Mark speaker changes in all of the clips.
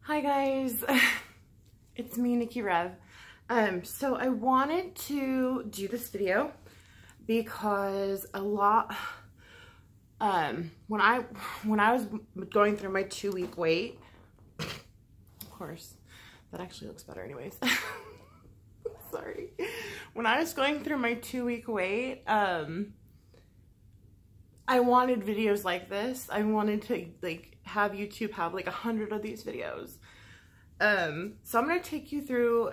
Speaker 1: Hi guys, it's me, Nikki Rev. So I wanted to do this video because a lot, when I was going through my 2-week wait, of course, that actually looks better anyways. Sorry. When I was going through my 2-week wait, I wanted videos like this. I wanted to have YouTube have 100 of these videos. So I'm going to take you through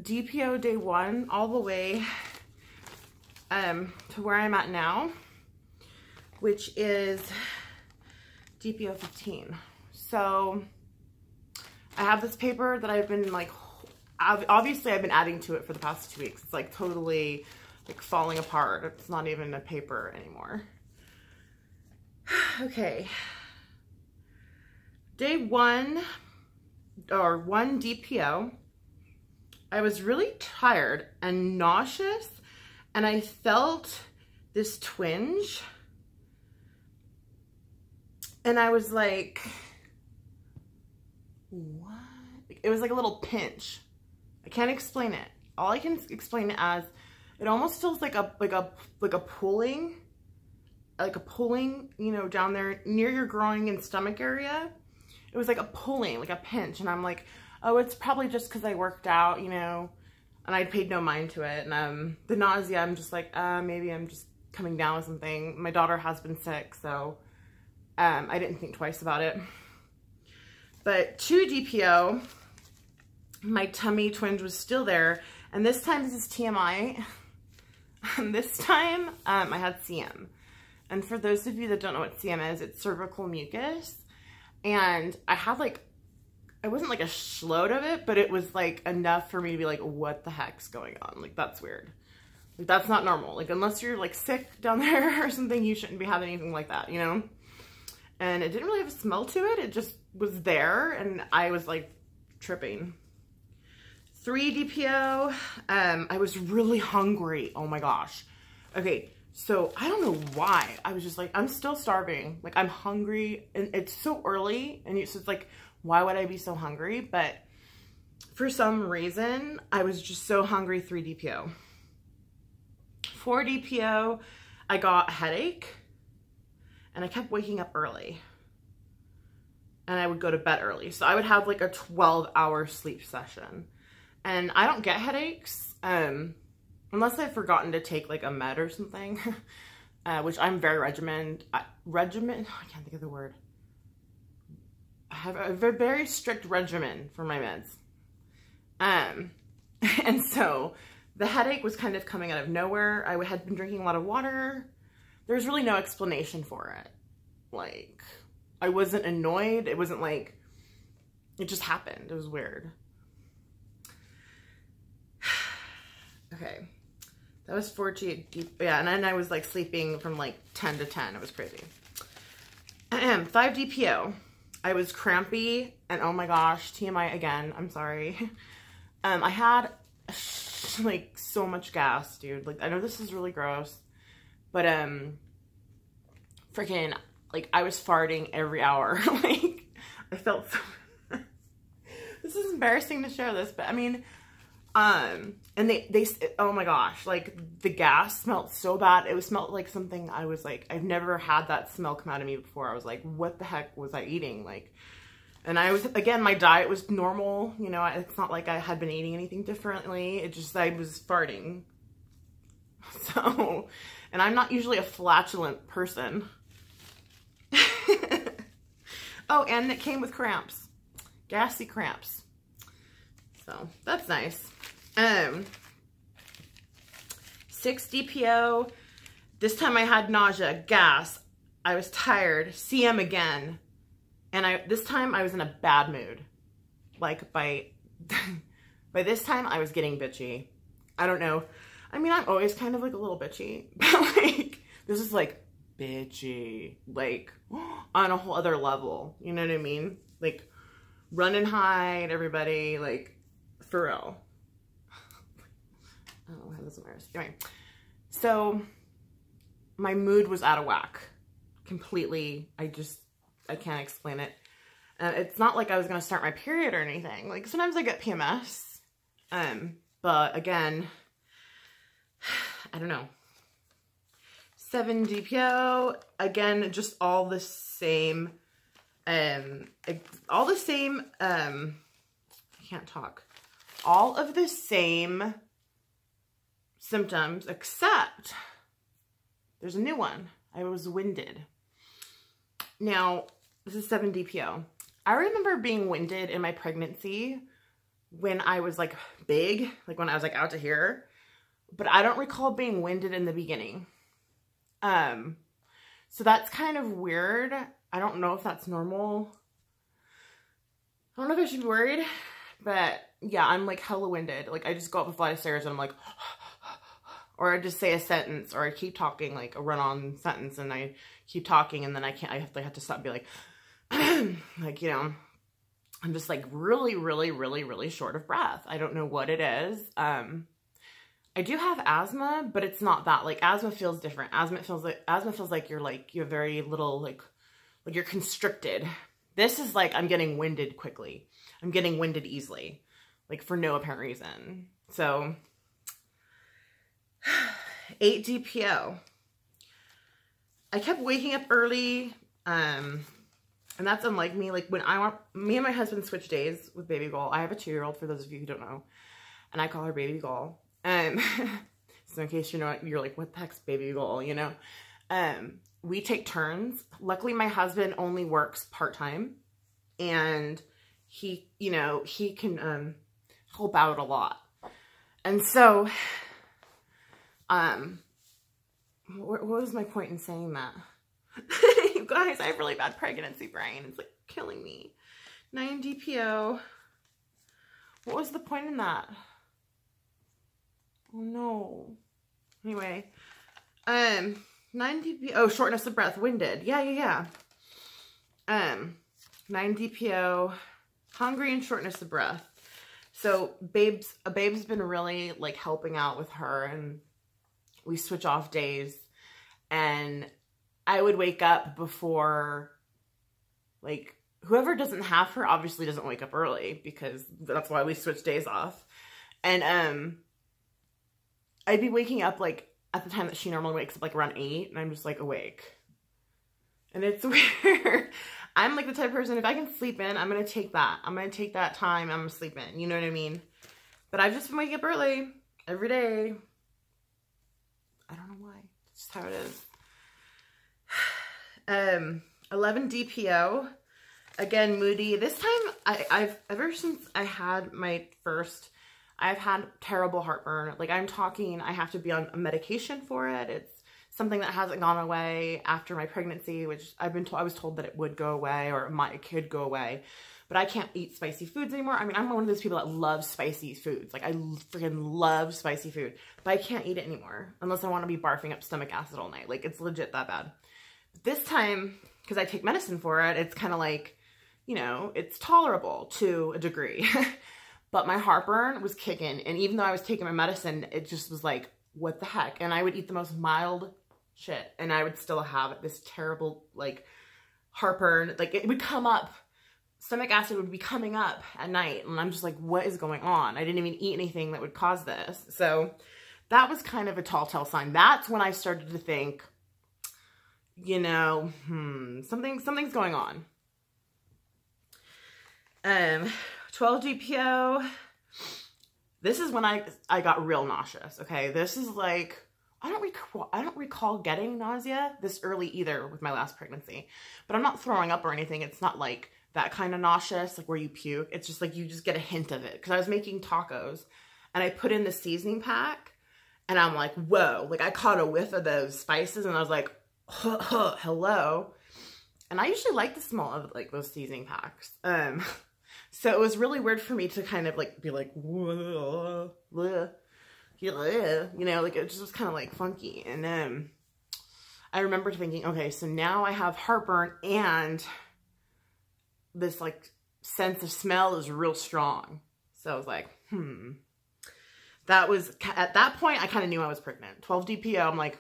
Speaker 1: DPO day 1 all the way to where I'm at now, which is DPO 15. So I have this paper that I've been obviously I've been adding to it for the past 2 weeks. It's totally falling apart. It's not even a paper anymore. Okay. Day 1, or 1 DPO, I was really tired and nauseous, and I felt this twinge, and I was like, what? It was like a little pinch. I can't explain it. All I can explain it as, it almost feels like a pulling, you know, down there near your groin and stomach area. It was like a pulling, like a pinch, and I'm like, oh, it's probably just because I worked out, you know, and I paid no mind to it. And the nausea, I'm just like, maybe I'm just coming down with something. My daughter has been sick, so I didn't think twice about it. But 2 DPO, my tummy twinge was still there, and this time, this is TMI, this time I had CM. And for those of you that don't know what CM is, it's cervical mucus. And I had I wasn't a shload of it, but it was enough for me to be like, what the heck's going on? That's weird. That's not normal. Unless you're sick down there or something, you shouldn't be having anything like that, you know? And it didn't really have a smell to it. It just was there, and I was tripping. 3 DPO, I was really hungry. Oh my gosh. Okay. So I don't know why. I was just I'm still starving. I'm hungry, and it's so early, and it's just why would I be so hungry? But for some reason, I was just so hungry. 3 DPO. 4 DPO, I got a headache, and I kept waking up early, and I would go to bed early. So I would have a 12-hour sleep session, and I don't get headaches. Unless I've forgotten to take a med or something, which I'm very regimented. I can't think of the word. I have a very strict regimen for my meds. And so the headache was kind of coming out of nowhere. I had been drinking a lot of water. There's really no explanation for it. I wasn't annoyed. It wasn't it just happened. It was weird. Okay. That was 4 yeah, and then I was sleeping from 10 to 10. It was crazy. 5 DPO. I was crampy, and oh my gosh, TMI again. I'm sorry. I had so much gas, dude. I know this is really gross, but freaking I was farting every hour. I felt so. This is embarrassing to share this, but I mean. And they, oh my gosh, the gas smelled so bad. It smelled like something I was I've never had that smell come out of me before. I was like, what the heck was I eating? And I was, again, my diet was normal, you know, it's not like I had been eating anything differently. It just, I was farting. So, and I'm not usually a flatulent person. Oh, and it came with cramps, gassy cramps. So that's nice. 6 DPO. This time I had nausea, gas. I was tired. CM again, and this time I was in a bad mood. By this time I was getting bitchy. I don't know. I mean, I'm always kind of a little bitchy, but this is bitchy, on a whole other level. You know what I mean? Run and hide, everybody. For real. I don't know how this matters. Anyway, so my mood was out of whack. Completely. I can't explain it. It's not like I was going to start my period or anything. Like, sometimes I get PMS. But again, I don't know. 1DPO, again, just all the same, I can't talk. All of the same symptoms, except there's a new one. I was winded. Now, this is 1DPO. I remember being winded in my pregnancy when I was like big, like when I was like out to here, but I don't recall being winded in the beginning. So that's kind of weird. I don't know if that's normal. I don't know if I should be worried, but yeah, I'm like hella winded. Like I just go up a flight of stairs and I'm like, or I just say a sentence, or I keep talking, like a run-on sentence, and I keep talking, and then I have to stop and be like, like, you know, I'm just like really, really, really, really short of breath. I don't know what it is. I do have asthma, but it's not that. Like, asthma feels different. Asthma feels like you're very little, like you're constricted. This is like, I'm getting winded quickly. I'm getting winded easily, like for no apparent reason. So 1DPO. I kept waking up early, and that's unlike me. Like me and my husband switch days with baby girl. I have a 2-year-old, for those of you who don't know, and I call her baby girl. So in case you're like, what the heck's baby girl, you know? We take turns. Luckily, my husband only works part-time, and he, you know, he can help out a lot. And so, what was my point in saying that? You guys, I have really bad pregnancy brain. It's like killing me. 1DPO. What was the point in that? Oh no. Anyway, 1DPO. Oh, shortness of breath, winded. Yeah. 1DPO, hungry and shortness of breath. So babe's been really like helping out with her, and we switch off days, and I would wake up before, like, whoever doesn't have her obviously doesn't wake up early, because that's why we switch days off. And I'd be waking up like at the time that she normally wakes up, like around 8, and I'm just like awake. And it's weird. I'm like the type of person, if I can sleep in, I'm going to take that. I'm going to take that time. I'm going to sleep in. You know what I mean? But I've just been waking up early every day. I don't know why. It's just how it is. 1DPO. Again, moody. This time, I've ever since I had my first, I've had terrible heartburn. Like, I'm talking, I have to be on a medication for it. It's something that hasn't gone away after my pregnancy, which I was told that it would go away, or it could go away. But I can't eat spicy foods anymore. I mean, I'm one of those people that loves spicy foods. Like, I freaking love spicy food. But I can't eat it anymore unless I want to be barfing up stomach acid all night. Like, it's legit that bad. But this time, because I take medicine for it, it's kind of like, you know, it's tolerable to a degree. But my heartburn was kicking. And even though I was taking my medicine, it just was like, what the heck? And I would eat the most mild shit, and I would still have this terrible, like, heartburn. Like, it would come up. Stomach acid would be coming up at night, and I'm just like, what is going on? I didn't even eat anything that would cause this. So that was kind of a telltale sign. That's when I started to think, you know, something's going on. 1DPO. This is when I got real nauseous. Okay, this is like, I don't recall getting nausea this early either with my last pregnancy, but I'm not throwing up or anything. It's not like that kind of nauseous, like where you puke. It's just like you just get a hint of it, because I was making tacos and I put in the seasoning pack, and I'm like, whoa, like I caught a whiff of those spices, and I was like, hello. And I usually like the smell of like those seasoning packs. So it was really weird for me to kind of like be like, whoa, you know, like it just was kind of like funky. And I remember thinking, okay, so now I have heartburn, and this like sense of smell is real strong. So I was like, that was, at that point, I kind of knew I was pregnant. 1DPO, I'm like,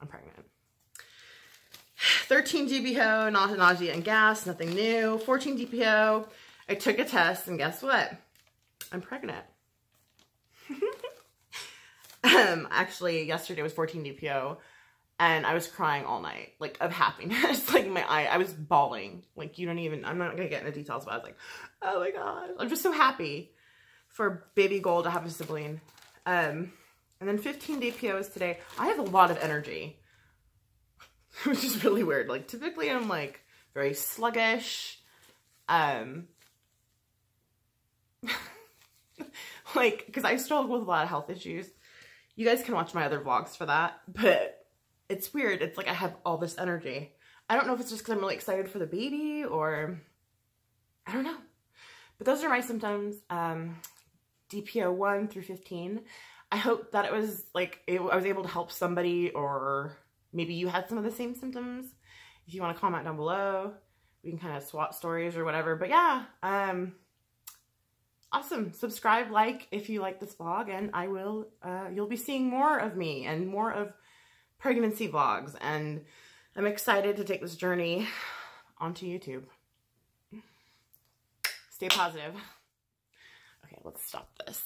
Speaker 1: I'm pregnant. 13 DPO, nausea and gas, nothing new. 14 DPO, I took a test and guess what? I'm pregnant. Actually, yesterday was 14 DPO and I was crying all night, like, of happiness. Like, I was bawling. Like, you don't even, I'm not gonna get into details, but I was like, oh my God. I'm just so happy for baby Gold to have a sibling. And then 15 DPO is today. I have a lot of energy, which is really weird. Like, typically I'm like very sluggish. Like, because I struggle with a lot of health issues. You guys can watch my other vlogs for that, but it's weird. It's like I have all this energy. I don't know if it's just because I'm really excited for the baby or I don't know. But those are my symptoms, DPO 1 through 15. I hope that it was like, I was able to help somebody, or maybe you had some of the same symptoms. If you want to comment down below, we can kind of swap stories or whatever. But yeah, awesome. Subscribe, like if you like this vlog, and I will, you'll be seeing more of me and more of pregnancy vlogs. And I'm excited to take this journey onto YouTube. Stay positive. Okay, let's stop this.